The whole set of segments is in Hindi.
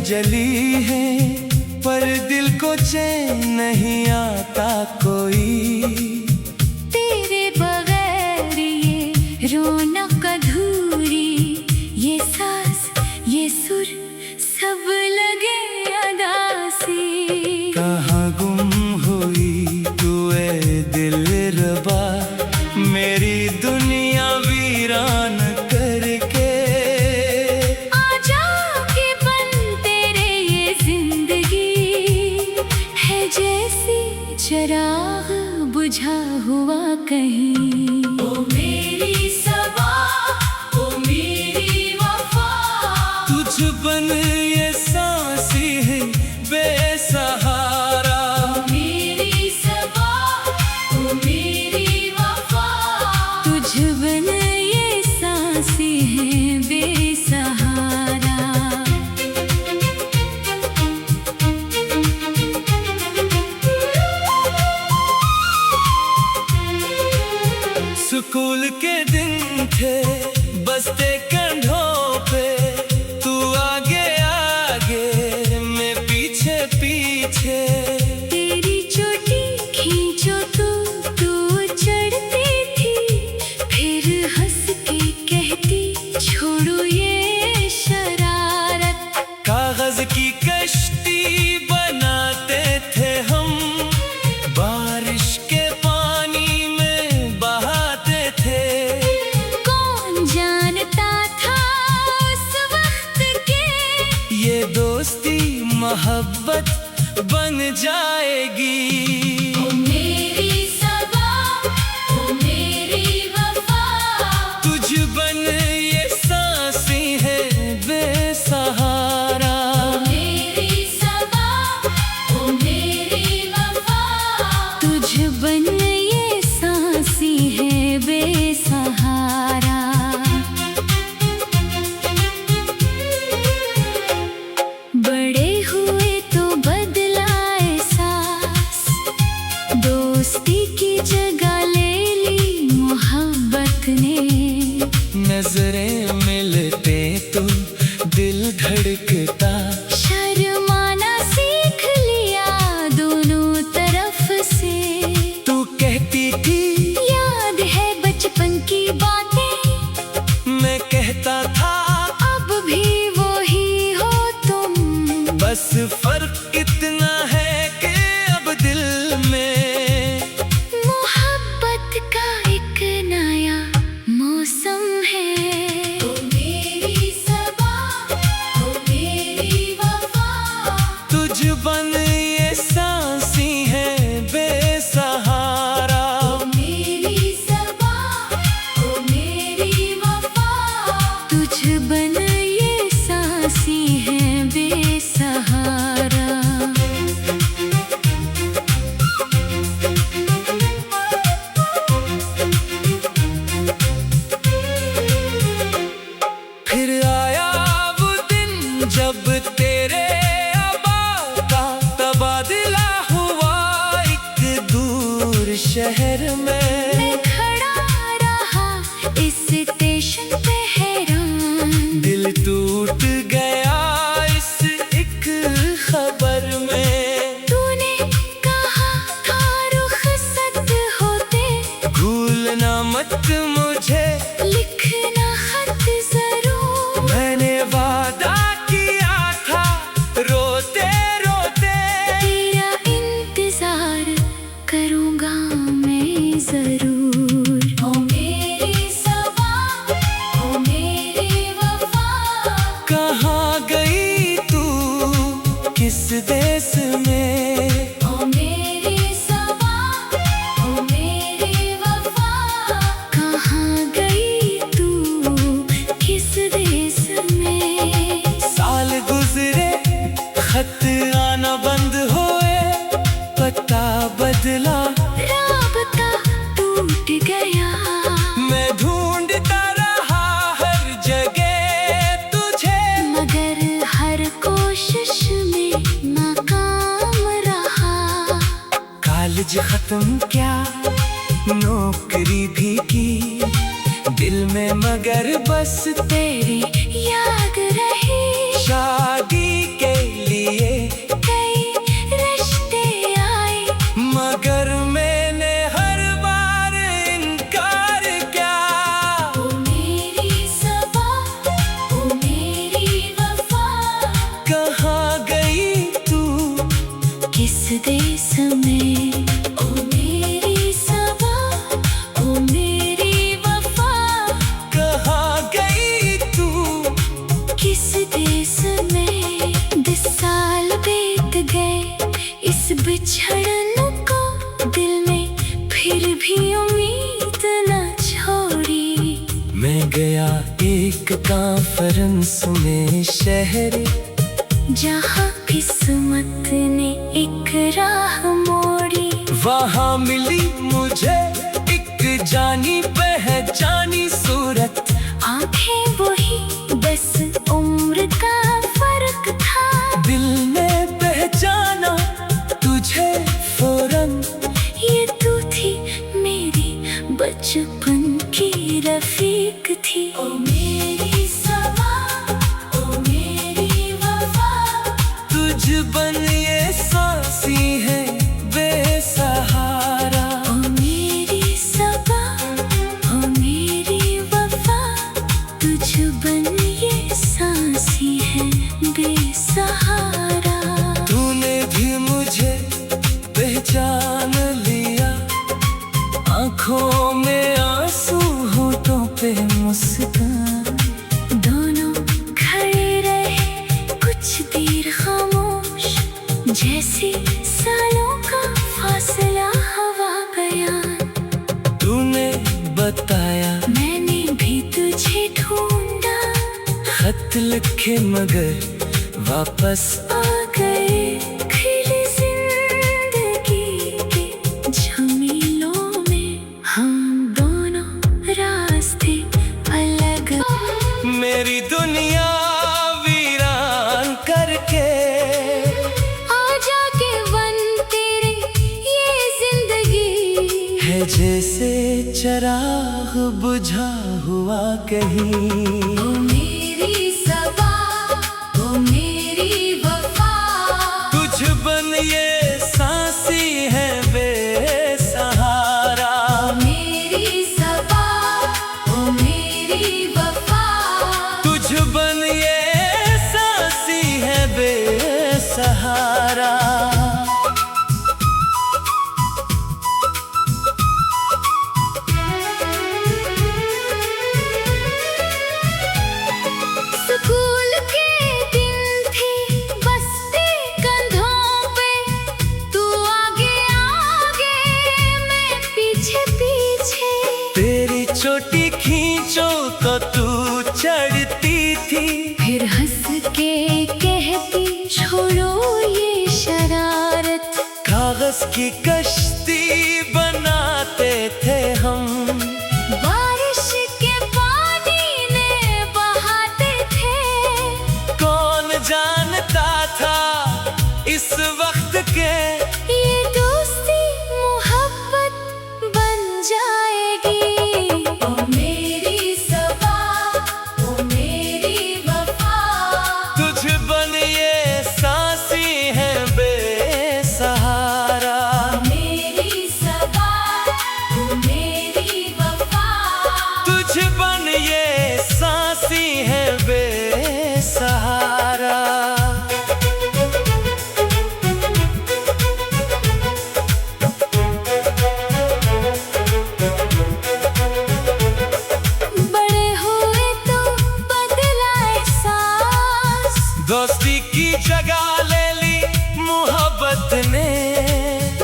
जली हैं, पर दिल को चैन नहीं आता कोई। तेरे बगैर ये रौनक अधूरी, ये सांस ये सुर सब लगे अदासी। कहाँ गुम हुई तू ए दिलरुबा, मेरी दुनिया वीरान करके। आजा के बन तेरे ये जिंदगी है जैसी चिराग बुझा हुआ कहीं। ओ मेरी सबा, ओ मेरी वफा, तुझ बन ये सांसी है बेसहारा। ओ मेरी सबा, ओ मेरी वफा, तुझ बिन ये सांसी है बेसहारा। स्कूल के दिन थे बसते कंधों पे, तू आगे आगे मैं पीछे पीछे। तेरी चोटी खींचो तू चढ़ती थी, फिर हंस के कहती छोड़ो ये शरारत। कागज की कश्ती बनाते थे हम, बारिश के पानी में बहाते थे। कौन जानता था उस वक्त के ये दोस्ती मोहब्बत बन जाएगी। ओ मेरी सबा, ओ मेरी वफा, तुझ बन ये सांसी है बेसहारा। मेरी सबा, ओ मेरी वफा, तुझ बन ये सांसी है बेसहारा। बड़े हुए तो बदला एहसास, दोस्ती की जगह ले ली मोहब्बत ने। नजरें मिलते तो दिल धड़कता, शर्माना सीख लिया दोनों तरफ से। तू कहती थी याद है बचपन की बातें, मैं कहता था अब भी वो ही हो तुम। बस फर्क इतना है कि अब दिल में मोहब्बत का एक नया मौसम है। ओ मेरी सबा, ओ मेरी वफा, तुझ बन ये सांसी है बेसहारा। ओ मेरी सबा, ओ मेरी वफा, तुझ बन ये सांसी है बेसहारा। फिर आया वो दिन जब तेरे अबा का तबादला हुआ एक दूर शहर में। मैं खड़ा रहा इस स्टेशन पे हैरान, दिल टूट गया इस एक खबर में। तूने कहा था रुखसत होते, भूलना मत मुझे लिखना खत जरूर। मैंने वादा किया था रोते रोते, तेरा इंतजार करूंगा मैं जरूर। ओ मेरी सबा, ओ मेरी वफा, कहाँ गई तू किस देश में। ओ मेरी सबा, ओ मेरी वफा, कहाँ गई तू किस देश में। साल गुजरे खत आना बंद हुए, पता बदला राबता टूट गया, मैं ढूंढता रहा हर जगह तुझे। मगर हर कोशिश में नाकाम बिछड़न को दिल में फिर भी उम्मीद न छोड़ी। मैं गया एक कॉन्फ्रेंस में शहर, जहाँ किस्मत ने एक राह मोड़ी। वहाँ मिली मुझे एक जानी पहचानी सूरत, आंखें वही बस उम्र का फर्क था। दिल ने पहचाना तुझे फौरन, ये तू थी मेरी बचपन की रफीक थी। ओ मेरी समा, ओ मेरी वफा, तुझ बन ये सांसी है बेसहारा। ओ मेरी सबा, ओ मेरी वफा, तुझ बन ये सांसी है बेसहारा। तूने भी मुझे पहचान लिया, आंखों में आंसू होठों पे मुस्कान। दोनों खड़े रहे कुछ देर खामोश, जैसे सालों का फासला हवा बयान। तूने बताया मैंने भी तुझे ढूंढा, खत लिखे मगर वापस आ गए खिली जिंदगी के झमेलों में। हम दोनों रास्ते अलग। मेरी दुनिया वीरान करके, आजा के वन तेरे ये जिंदगी है जैसे चराग बुझा हुआ कहीं। ओ मेरी सबा, ओ मेरी वफा, तुझ बन ये सांसी है बेसहारा। मेरी सबा, ओ मेरी वफा, तुझ बन ये सांसी है बेसहारा। स्कूल के दिन थे बसते कंधों पे, तू आगे आगे मैं पीछे पीछे। तेरी चोटी खींचो तो तू चढ़ती थी, फिर हंस के कहती छोड़ो ये शरारत। कागज की कश्ती बनाते थे हम, बारिश के पानी ने बहाते थे। कौन जानता था इस वक्त के ये दोस्ती मोहब्बत बन जाएगी। ओ मेरी सबा, ओ मेरी वफा, तुझ बन ये सांसी है बेसहारा। मेरी सबा, ओ मेरी वफा, तुझ बन ये सांसी है बेसहारा। बड़े हुए तो बदला एहसास, दोस्ती की जगह ले ली मोहब्बत ने,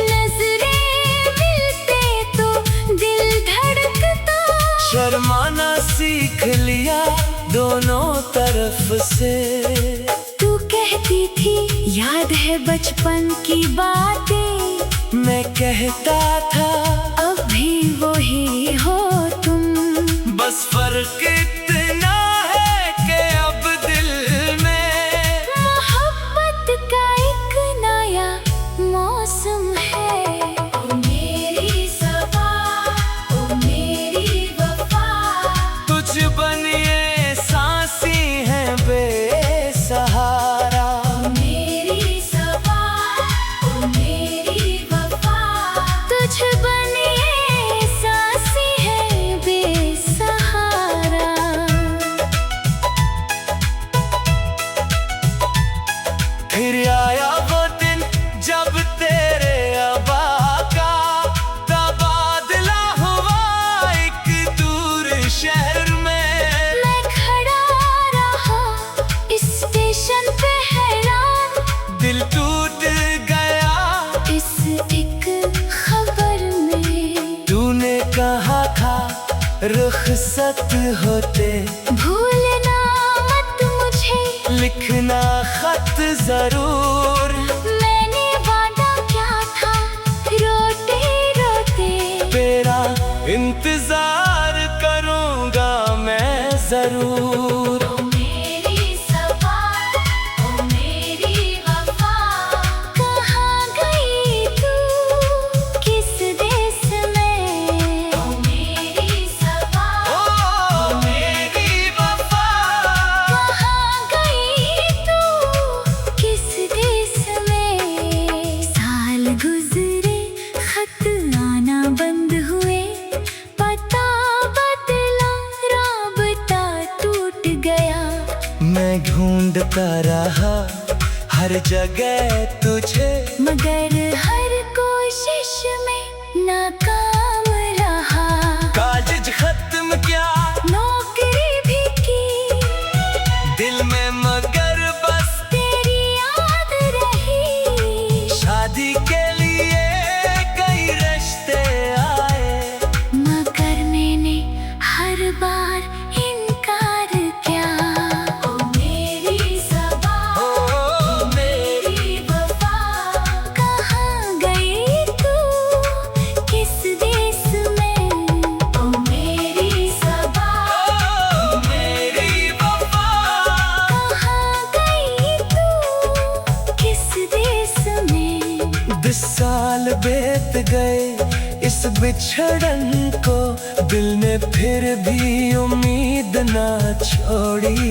नजरें मिलते तो दिल धड़कता। शर्माना सीख लिया दोनों तरफ से। तू कहती थी याद है बचपन की बातें, मैं कहता था अब भी वही हो तुम। बस फर्क इतना है कि अब दिल में मोहब्बत का एक नया मौसम है। ओ मेरी सबा, ओ मेरी वफा, तुझ बन ये सांसी है बेसहारा। मेरी सबा, ओ मेरी वफा, तुझ बन ये सांसी है बेसहारा। रुखसत होते भूलना मत मुझे, लिखना खत जरूर। मैंने वादा क्या था रोते रोते, तेरा इंतजार करूंगा मैं जरूर। ओ मेरी सबा, ओ मेरी वफा, कहाँ गई तू किस देश में? ओ मेरी सबा, ओ मेरी वफा, कहाँ गई तू किस देश में? साल गुजरे खत आना बंद हुए, पता बदला राबता टूट गया। मैं ढूंढता रहा हर जगह तुझे, मगर हर कोशिश में नाकाम रहा। कॉलेज खत्म क्या नौकरी भी की, दिल में मगर बस तेरी याद रही। शादी के लिए कई रिश्ते आए, मगर मैंने हर बार इनकार किया। ओ मेरी सबा, ओ मेरी वफा, कहाँ गई तू किस देश में? ओ मेरी सबा, ओ मेरी वफा, कहाँ गई तू किस देश में? 10 साल बीत गए इस बिछड़न को, दिल ने फिर भी उम्मीद ना छोड़ी।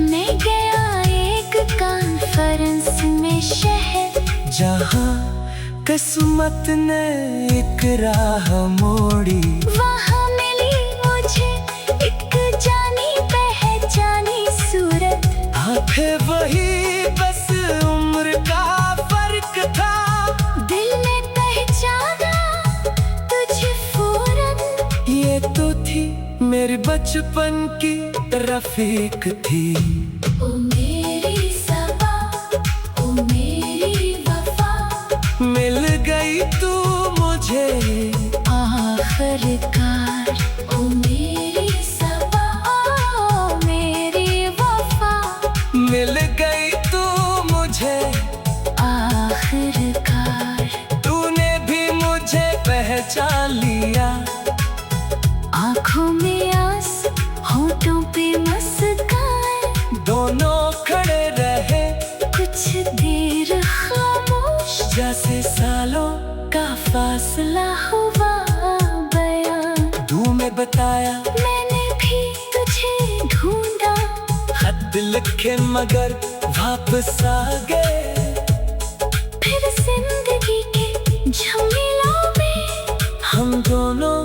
मैं गया एक कॉन्फ्रेंस में शहर, जहाँ किस्मत ने एक राह मोड़ी, वहाँ मिली मुझे एक जानी पहचानी सूरत। आंखें वही बस उम्र का फर्क था, दिल ने पहचाना तुझे फौरन। ये तो थी मेरी बचपन की रफीक थी। ओ मेरी सबा, ओ मेरी वफा, मिल गई तू मुझे आखिरकार। ओ मेरी सबा, ओ मेरी वफा, मिल गई तू मुझे आखिरकार। तूने भी मुझे पहचान लिया। आँखों में आस, होठों पे मुस्कान, दोनों खड़े रहे कुछ देर खामोश, जैसे सालों का फासला हुआ बयां। तू में बताया मैंने भी तुझे ढूंढा, खत लिखे मगर वापस आ गए। फिर जिंदगी के झमेलों में हम दोनों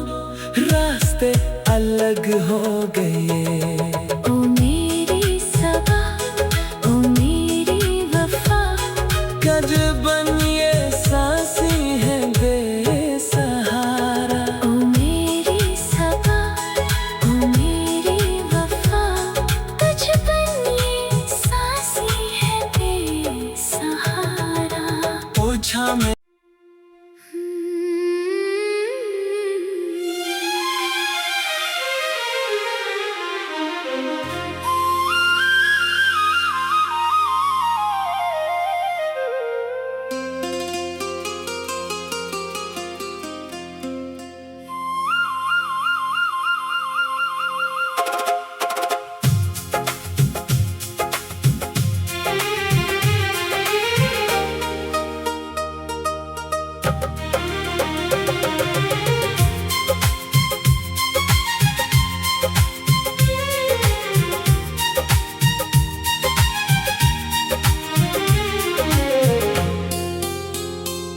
रास्ते अलग हो गए। ओ मेरी सबा, ओ मेरी वफा, कद बन ये सांसें हैं बेसहारा। ओ मेरी सबा, ओ मेरी वफा, तुझ बिन ये सांसें हैं बेसहारा। ओझा में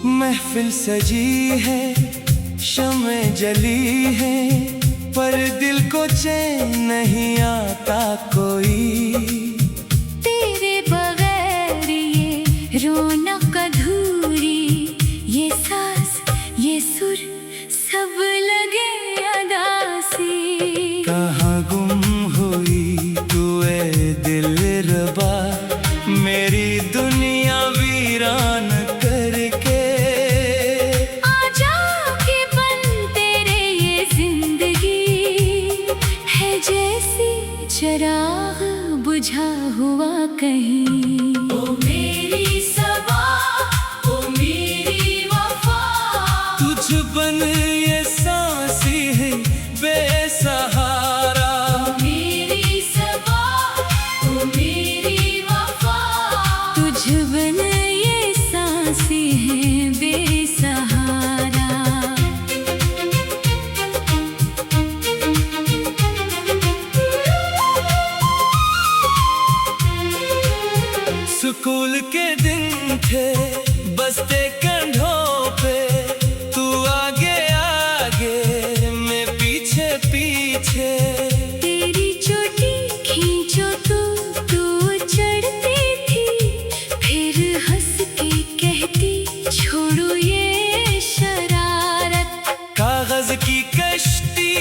महफिल सजी है, शमें जली है, पर दिल को चैन नहीं आता कोई। तेरे बगैर ये रौनक अधूरी, ये सांस ये सुर सब लगे अदासी। कहाँ गुम हुई तू ए दिलरुबा, मेरी दुनिया वीरान करके। आजा के बन तेरे ये जिंदगी, तुझ बिन ये सांसें हैं बेसहारा। स्कूल के दिन थे बसते कंधों पे, तू आगे आगे मैं पीछे पीछे। तेरी चोटी खींचो तू चढ़ती थी, फिर हंस के कहती छोड़ो ये शरारत। कागज की कश्ती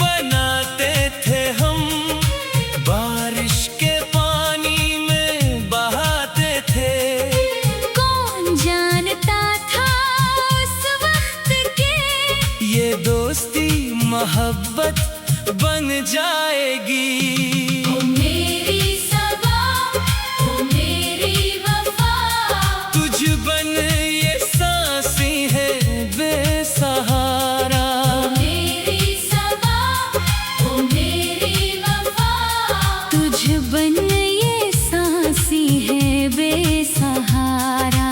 बनाते थे हम, बारिश के पानी में बहाते थे। कौन जानता था उस वक्त के ये दोस्ती मोहब्बत बन जाएगी। ओ मेरी सबा, ओ मेरी वफा, तुझ बन ये सांसें हैं बेसहारा। ओ मेरी सबा, ओ मेरी वफा, तुझ बन ये सांसें हैं बेसहारा।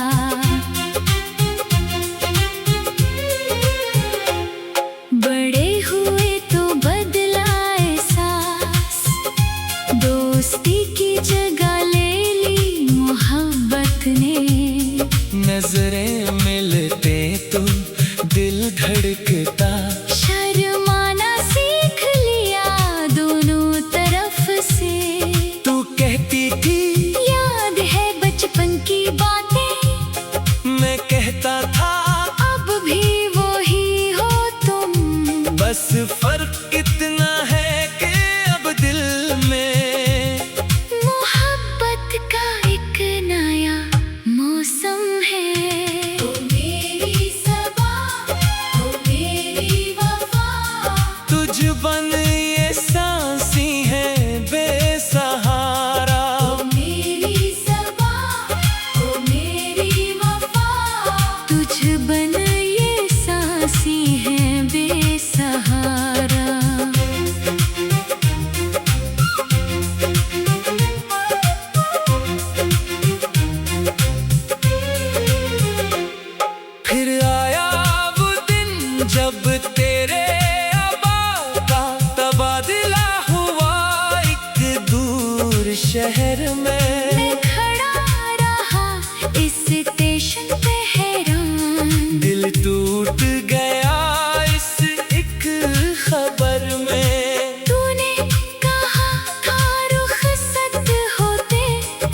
बड़े हुए तो बदला एहसास, दोस्ती की जगह ले ली मोहब्बत ने। नजरें मिलते तो दिल धड़कता, शर्माना सीख लिया दोनों तरफ से। तू कहती थी याद है बचपन की बातें, मैं कहता था अब भी वही हो तुम। बस फर्क इतना है कि अब दिल में मोहब्बत का एक नया मौसम है। ओ मेरी सबा, ओ मेरी वफा, तुझ बन ये सांसें हैं बेसहारा। ओ मेरी सबा, ओ मेरी वफा, तुझ बन ये सांसें हैं बेसहारा। फिर आया वो दिन जब तेरे अबा का तबादला हुआ एक दूर शहर में। मैं खड़ा रहा इस स्टेशन पे हैरान, दिल टूट गया इस एक खबर में। तूने कहा था रुखसत होते,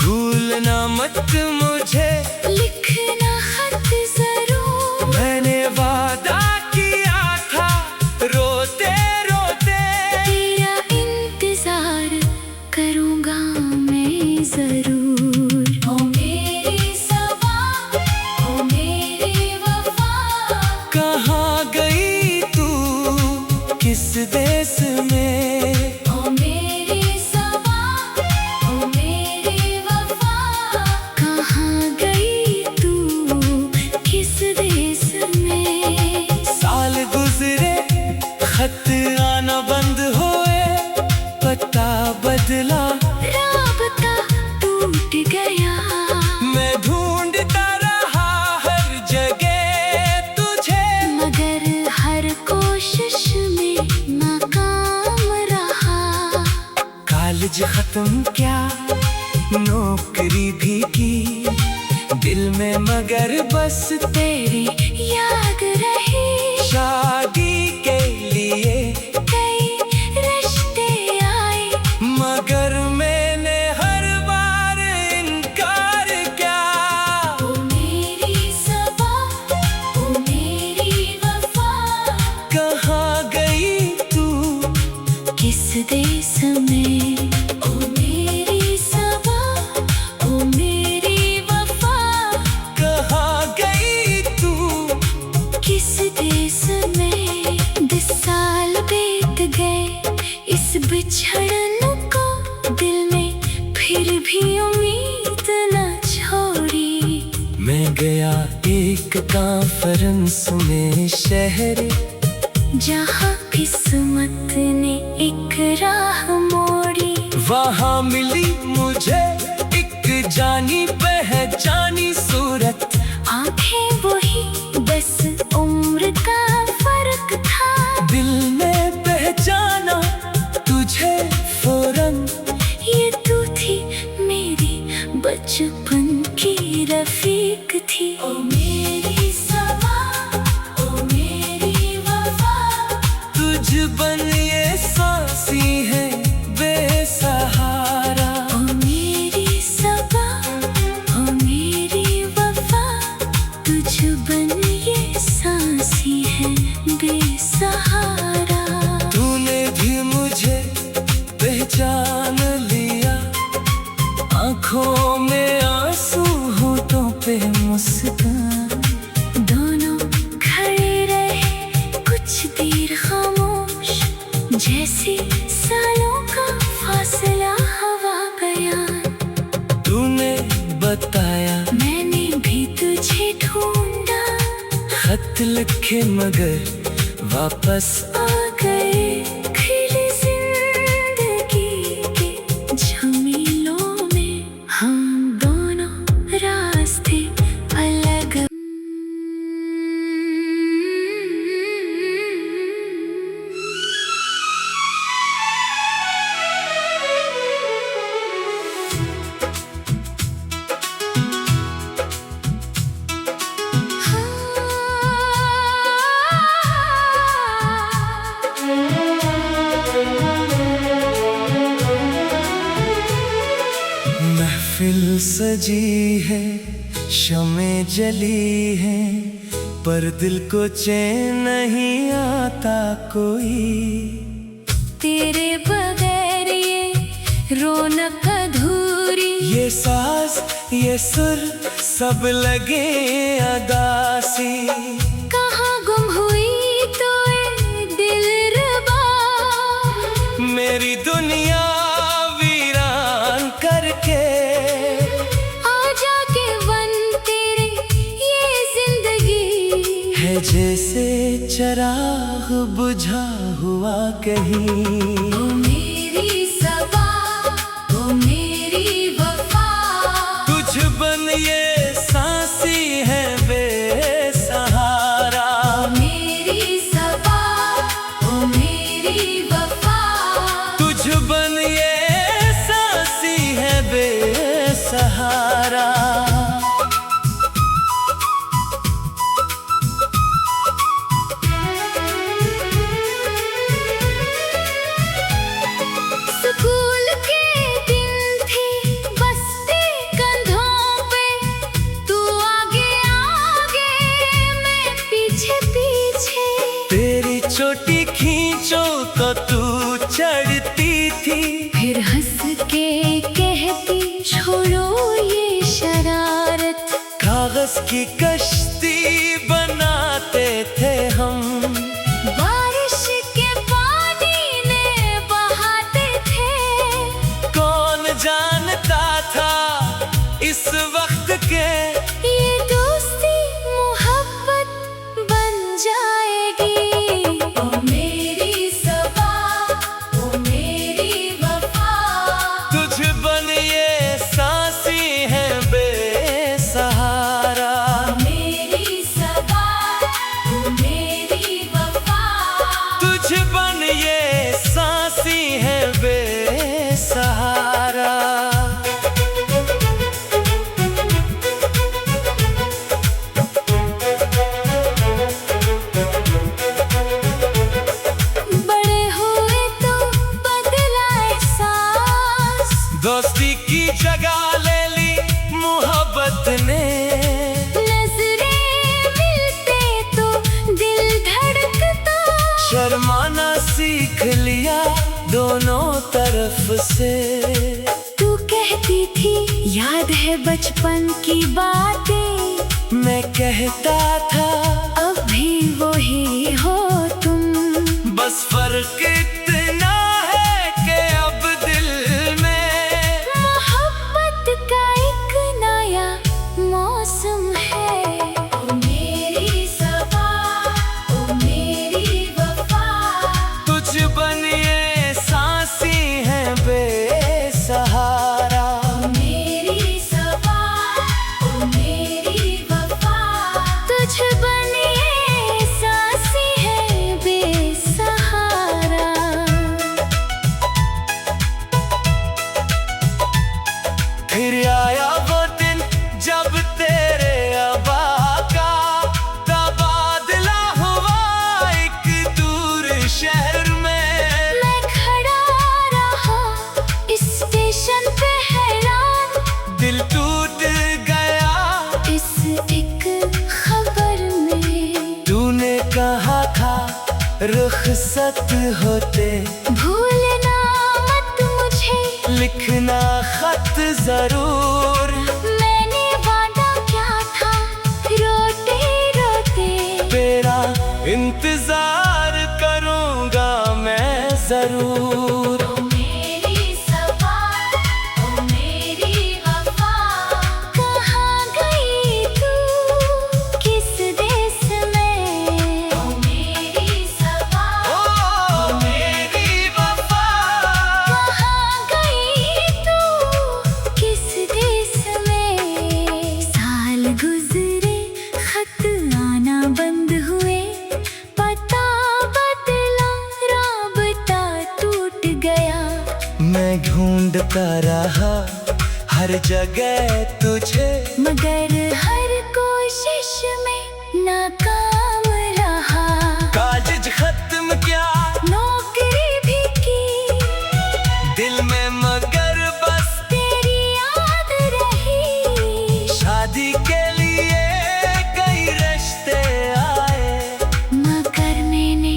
भूलना मत मुझे लिखना खत जरूर। मैंने वादा किया था रोते रोते, तेरा इंतजार करूंगा मैं जरूर। ओ मेरी सबा, ओ मेरी वफा, कहाँ गई तू किस देश में। ओ मेरी सबा, ओ मेरी वफा, कहाँ गई तू किस देश में। साल गुजरे खत आना बंद हुए, पता बदला राबता टूट गया, मैं ढूंढता रहा हर जगह तुझे। मगर हर कोशिश में नाकाम रहा। कॉलेज खत्म क्या नौकरी भी की, दिल में मगर बस तेरी याद रही। शादी के लिए कई रिश्ते आए, मगर मैंने हर बार इनकार किया। ओ मेरी सबा, ओ मेरी वफा, कहाँ गई तू किस देश में। ओ मेरी सबा, ओ मेरी वफा, कहाँ गई तू किस देश में। 10 साल बीत गए इस बिछड़न को, दिल में फिर भी उम्मीद न छोड़ी। मैं गया एक कॉन्फ्रेंस में शहर, जहाँ किस्मत ने एक राह मोड़ी। वहाँ मिली मुझे एक जानी पहचानी सूरत, आंखें वही, बस उम्र का फर्क था। दिल ने पहचाना तुझे फौरन, ये तू थी मेरी बचपन की रफीक थी। ओ मेरी सबा, ओ मेरी वफा, तुझ बन ये सांसी है बेसहारा। ओ मेरी सबा, ओ मेरी वफा, तुझ बन ये सांसी है बेसहारा। तूने भी मुझे पहचान लिया, आंखों में आंसू होठों पे मुस्कान। दोनों खड़े रहे कुछ देर खामोश, जैसे सालों का फासला हवा बयान। तूने बताया, मैंने भी तुझे ढूंढा, खत लिखे मगर वापस आ गए खिली जिंदगी के झमेलों में। हम दोनों रास्ते अलग। महफिल सजी है, शमें जली है, पर दिल को चैन नहीं आता कोई। तेरे बगैर ये रौनक अधूरी, ये साज ये सुर सब लगे अदासी। कहाँ गुम हुई तो ए दिलरुबा, मेरी दुनिया वीरान करके आजा के वन तेरे ये जिंदगी है जैसे चराग बुझा हुआ कहीं। ओ मेरी सबा, ओ मेरी वफा, तुझ बन ये सांसी है बेसहारा। ओ मेरी सबा, ओ मेरी वफा, तुझ बन ये सांसी है बेसहारा। स्कूल के दिन थे बसते कंधों पे, तू आगे आगे मैं पीछे पीछे। तेरी चोटी खींचो तो तू चढ़ती थी, फिर हंस के कहती छोड़ो ये शरारत। कागज की कश्ती बनाते थे हम, बारिश के पानी ने बहाते थे। कौन जानता था इस वक्त के ये दोस्ती मोहब्बत बन जाएगी। ओ मेरी सबा, ओ मेरी वफा, तुझ बन ये सांसी है बेसहारा। मेरी सबा, ओ मेरी वफा, तुझ बन ये सांसी है बेसहारा। बड़े हुए तो बदला एहसास, दोस्ती की जगह ले ली मोहब्बत ने, नजरें मिलते तो दिल धड़कता। शर्माना सीख लिया दोनों तरफ से। तू कहती थी याद है बचपन की बातें, मैं कहता था अब भी वही हो तुम। बस फर्क इतना है कि अब दिल में मोहब्बत का एक नया मौसम है। ओ मेरी सबा, ओ मेरी वफा, तुझ बन ये सांसी है बेसहारा। ओ मेरी सबा, फुर्सत होते भूलना मत मुझे, लिखना खत जरूर। मैंने वादा क्या था रोते रोते, तेरा इंतजार करूंगा मैं जरूर। ओ मेरी सबा, ओ मेरी वफा, कहाँ गई तू किस देश में? ओ मेरी सबा, ओ मेरी वफा, कहाँ गई तू किस देश में? साल गुजरे खत आना बंद हुए, पता बदला राबता टूट गया। मैं ढूंढता रहा हर जगह तुझे, मगर हर कोशिश में नाकाम रहा। कॉलेज खत्म क्या नौकरी भी की, दिल में मगर बस तेरी याद रही। शादी के लिए कई रिश्ते आए, मगर मैंने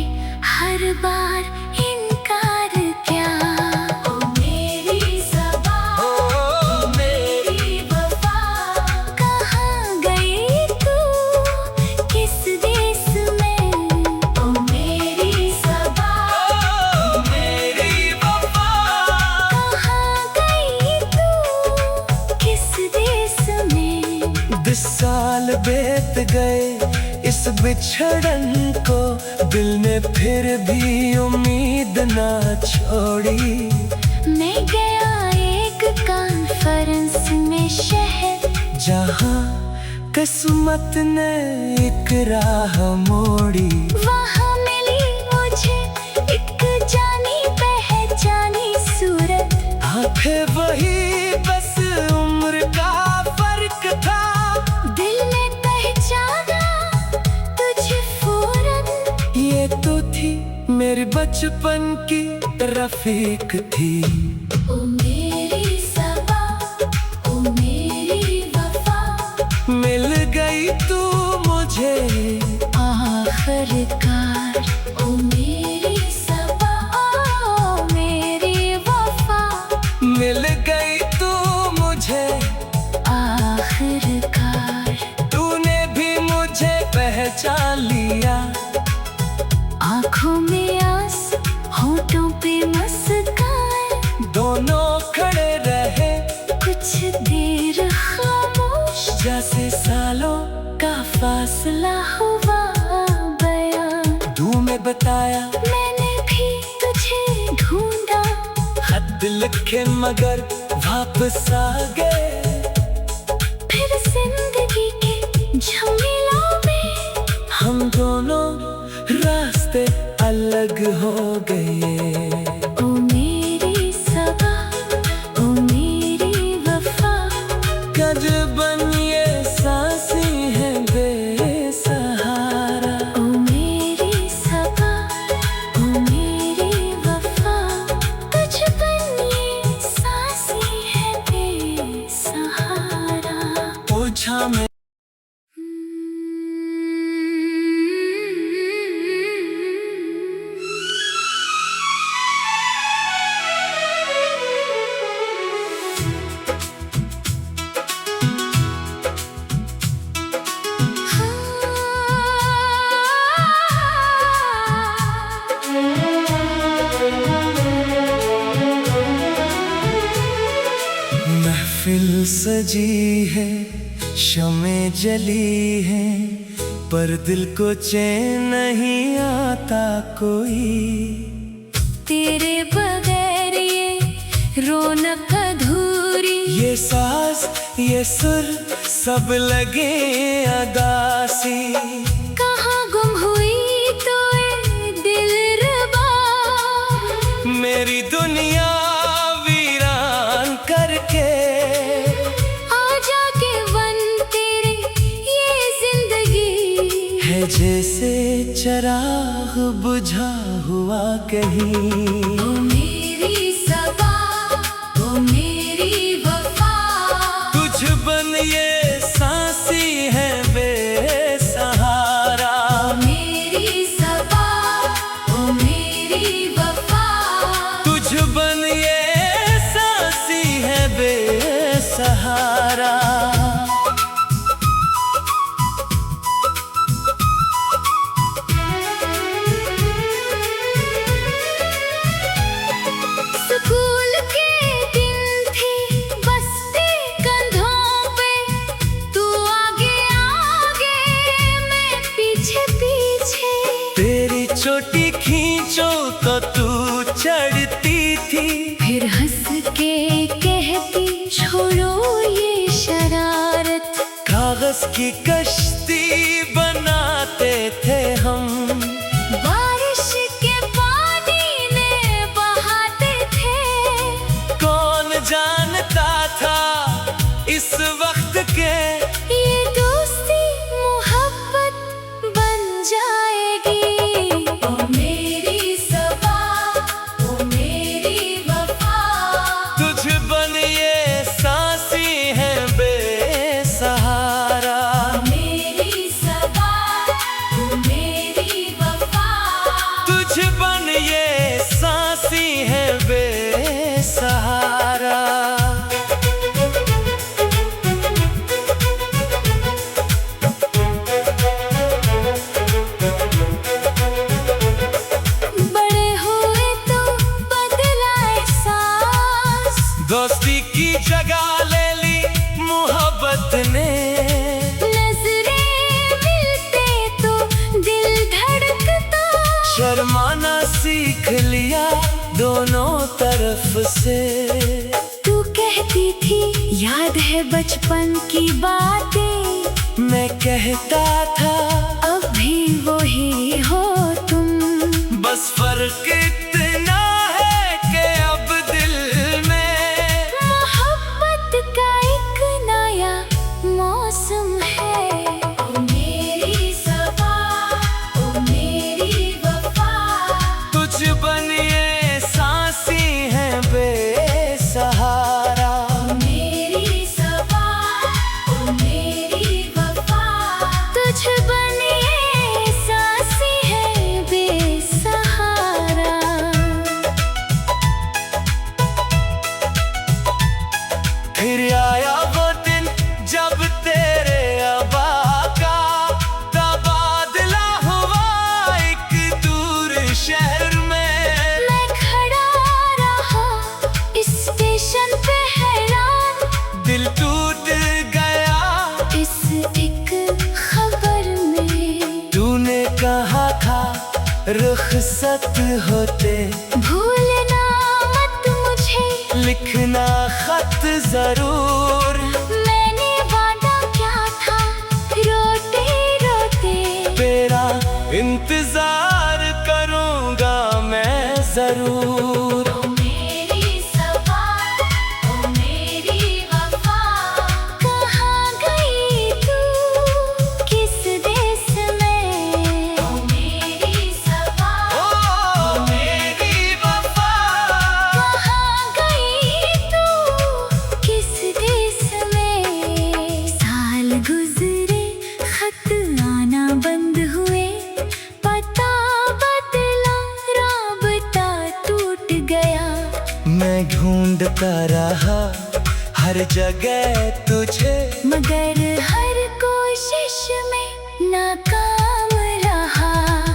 हर बार इनकार किया। ओ मेरी सबा, ओ मेरी वफा, कहाँ गई तू किस देश में? ओ मेरी सबा, ओ मेरी वफा, कहाँ गई तू किस देश में? 10 साल बीत गए इस बिछड़न को, दिल ने फिर भी उम्मीद ना छोड़ी। मैं गया एक कॉन्फ्रेंस में शहर, जहाँ किस्मत ने एक राह मोड़ी। वहाँ मिली मुझे एक जानी पहचानी सूरत। आंखें वही बस उम्र का फर्क था, दिल ने पहचाना तुझे फौरन। ये तो थी मेरी बचपन की रफीक थी। ओ मेरी सबा, ओ मेरी वफा, मिल गई तू मुझे आखिरकार। ओ मेरी सबा, ओ मेरी वफा, मिल गई तू मुझे आखिरकार। तूने भी मुझे पहचान लिया। आँखों में आस, होठों पे मुस्कान, दोनों खड़े रहे कुछ देर खामोश, जैसे सालों का फासला हुआ बयान। तू में बताया मैंने भी तुझे ढूंढा, खत लिखे मगर वापस आ गए। फिर जिंदगी के झमेलों में हम दोनों रास्ते अलग हो गए। ओ मेरी सबा, ओ मेरी वफा, कद बन ये सांसें हैं बेसहारा। ओ मेरी सबा, ओ मेरी वफा, तुझ बिन ये सांसें हैं बेसहारा। पूछा मैं महफिल सजी है, शमें जली है, पर दिल को चैन नहीं आता कोई। तेरे बगैर ये रौनक अधूरी, ये साज ये सुर सब लगे अदासी। कहाँ गुम हुई तो ये दिलरुबा, मेरी दुनिया वीरान करके आजा के वन तेरे ये जिंदगी है जैसे चराग बुझा हुआ कहीं। ओ मेरी सबा, ओ मेरी वफा, तुझ बन ये सांसी है बेसहारा। ओ मेरी सबा, ओ मेरी चढ़ती थी, फिर हंस के कहती छोड़ो ये शरारत। कागज की कश्ती बनाते थे हम, बारिश के पानी ने बहाते थे। कौन जानता था इस वक्त के ये दोस्ती मोहब्बत बन जाएगी। ओ मेरी सबा, ओ मेरी वफा, तुझ बन ये सांसी है बेसहारा। मेरी सबा, ओ मेरी वफा, तुझ बन ये सांसी है बेसहारा। बड़े हुए तो बदला एहसास, दोस्ती की जगह ले ली मोहब्बत ने, नजरें मिलते तो दिल धड़कता। शर्माना सीख लिया दोनों तरफ से। तू कहती थी याद है बचपन की बातें, मैं कहता था अब भी वही हो तुम। बस फर्क इतना है कि अब दिल में मोहब्बत का एक नया मौसम है। ओ मेरी सबा, ओ मेरी वफा, तुझ बन ये सांसी है बेसहारा। ओ मेरी सबा, ओ मेरी वफा, तुझ बन ये सांसी है बेसहारा। फिर आया वो दिन जब तेरे अबा का तबादला हुआ एक दूर शहर में। मैं खड़ा रहा इस स्टेशन पे हैरान, दिल टूट गया इस एक खबर में। तूने कहा था रुखसत होते भूलना मत मुझे, लिखना खत जरूर। मैंने वादा क्या था रोते रोते। तेरा इंतजार करूंगा मैं जरूर। ओ मेरी सबा, ओ मेरी वफा, कहाँ गई तू किस देश में। ओ मेरी सबा, ओ मेरी वफा, कहाँ गई तू किस देश में। साल गुजरे खत आना बंद हुए, पता बदला राबता टूट गया। मैं ढूंढता रहा हर जगह तुझे, मगर हर कोशिश में नाकाम रहा।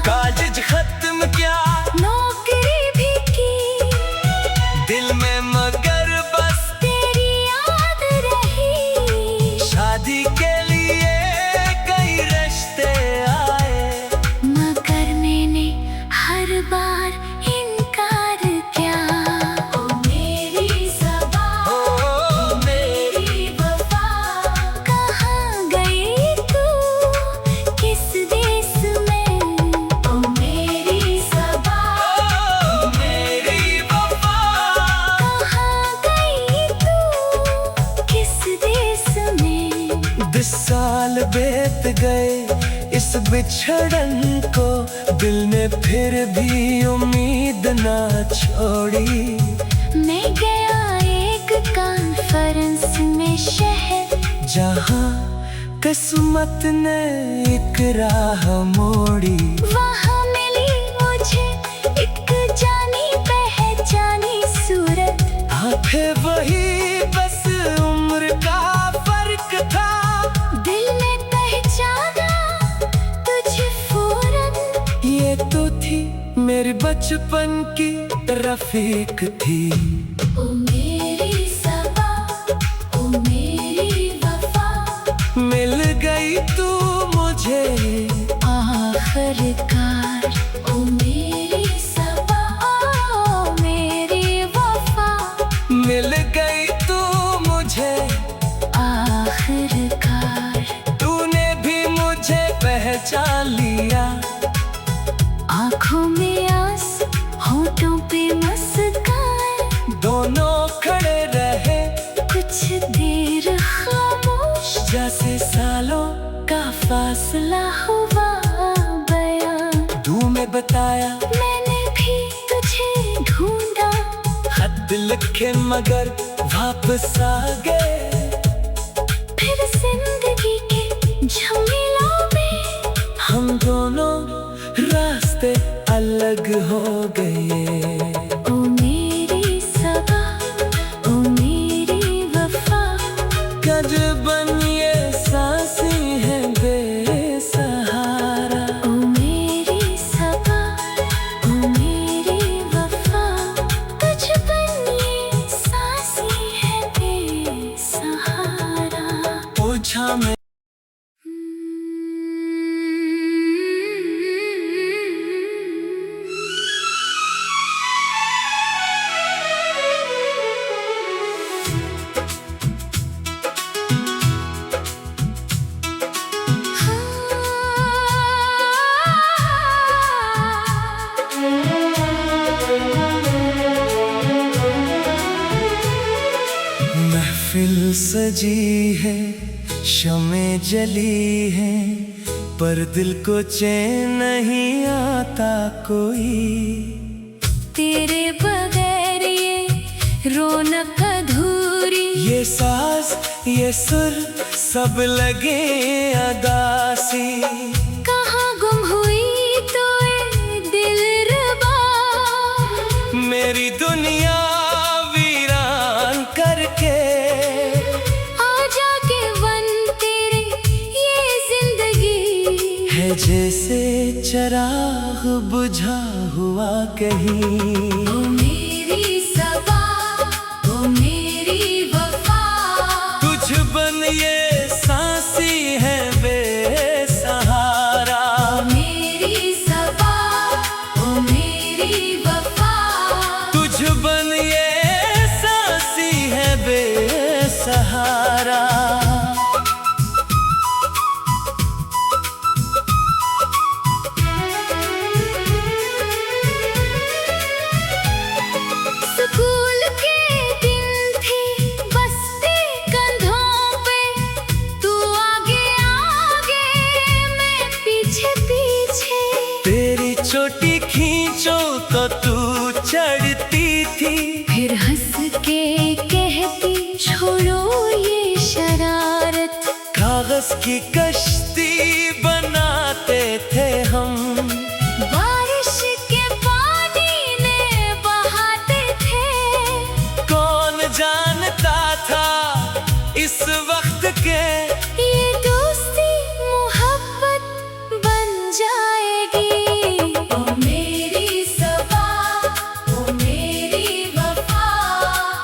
कॉलेज खत्म किया, नौकरी भी की, दिल में मगर बस तेरी याद रही। शादी के लिए कई रिश्ते आए, मगर मैंने हर बार इनकार किया। ओ मेरी सबा, ओ मेरी वफा, कहाँ गई तू किस देश में। ओ मेरी सबा, ओ मेरी वफा, कहाँ गई तू किस देश में। 10 साल बीत गए इस बिछड़न को, दिल ने फिर भी उम्मीद ना छोड़ी। मैं गया एक कॉन्फ्रेंस में शहर, जहाँ किस्मत ने एक राह मोड़ी। वहाँ मिली मुझे एक जानी पहचानी सूरत। हाँ थे वही बस उम्र का फर्क था, दिल ने पहचाना तुझे फौरन। ये तो थी मेरी बचपन की रफीक थी। ओ मेरी सबा, ओ मेरी वफा, मिल गई तू मुझे आखिरकार। ओ मेरी सबा, ओ सालों का फासला हुआ बयां, तू मैं बताया मैंने भी तुझे ढूंढा। खत लिखे मगर वापस आ गए, फिर जिंदगी के झमेलों में हम दोनों रास्ते अलग हो गए। ओ मेरी सबा, ओ मेरी वफा, कद बन ये सांसें है बेसहारा। ओ मेरी सबा, ओ मेरी वफा, तुझ बिन ये सांसें है बेसहारा। ओछा में महफिल सजी है, शमें जली है, पर दिल को चैन नहीं आता कोई। तेरे बगैर ये रौनक अधूरी, ये साज ये सुर सब लगे अदासी। कहाँ गुम हुई तो ए दिलरुबा, मेरी दुनिया वीरान करके आजा के वन तेरे ये जिंदगी है जैसे चराग बुझा हुआ कहीं। ओ मेरी सबा, ओ मेरी वफा, तुझ बन ये सांसी है बेसहारा। मेरी सबा, ओ मेरी वफा, तुझ बन ये सांसी है बेसहारा। स्कूल के दिन थे बस्ते कंधों पे, तू आगे आगे मैं पीछे पीछे। तेरी चोटी खींचो तो तू चढ़ती थी, फिर हंस के कहती छोड़ो ये शरारत। कागज की कश्ती बनाते थे हम, बारिश के पानी में बहाते थे। कौन जानता था इस वक्त के ये दोस्ती मोहब्बत बन जाएगी। ओ मेरी सबा, ओ मेरी वफा,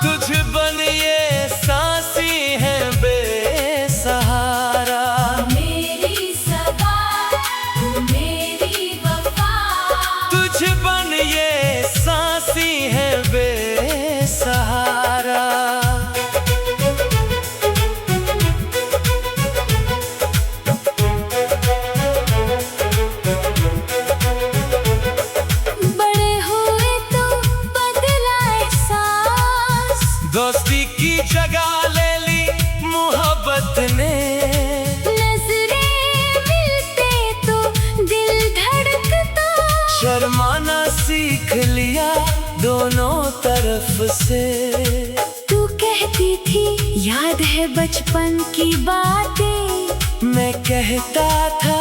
तुझ बन ये सांसी है बेसहारा। मेरी सबा, ओ मेरी वफा, तुझ बन ये सांसी है बेसहारा। बड़े हुए तो बदला एहसास, दोस्ती की जगह ले ली मोहब्बत ने, नजरें मिलते तो दिल धड़कता। शर्माना सीख लिया दोनों तरफ से। तू कहती थी याद है बचपन की बातें, मैं कहता था